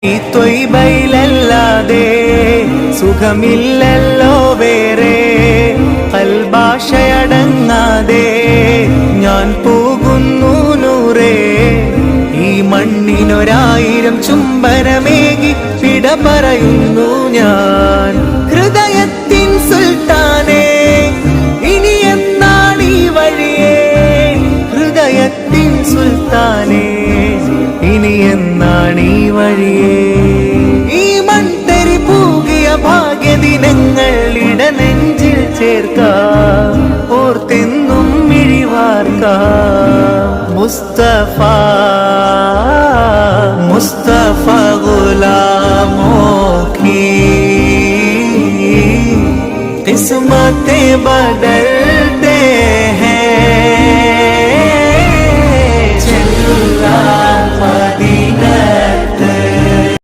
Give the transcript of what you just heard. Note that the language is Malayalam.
ഈ ത്വയ്ബയിലല്ലാതെ സുഖമില്ലല്ലോ വേറെ, കൽഭാഷയടങ്ങാതെ ഞാൻ പോകുന്നു നൂറേ. ഈ മണ്ണിനൊരായിരം ചുംബനമേകി വിട പറയുന്നു ഞാൻ. ഹൃദയത്തിൻ സുൽത്താനേ ഇനി എന്നാണീ വഴിയേ, ഹൃദയത്തിൻ സുൽത്താനേ ഇനി എന്നാണീ വഴിയേ. ഈ മൺതരി പൂകിയ ഭാഗ്യദിനങ്ങൾ ഇടനെഞ്ചിൽ ചേർക്കാം, ഓർത്തെന്നും മിഴിവാർക്കാം. മുസ്തഫ മുസ്തഫ ഗുലാമോ കി കിസ്മത്തെ ബദൽ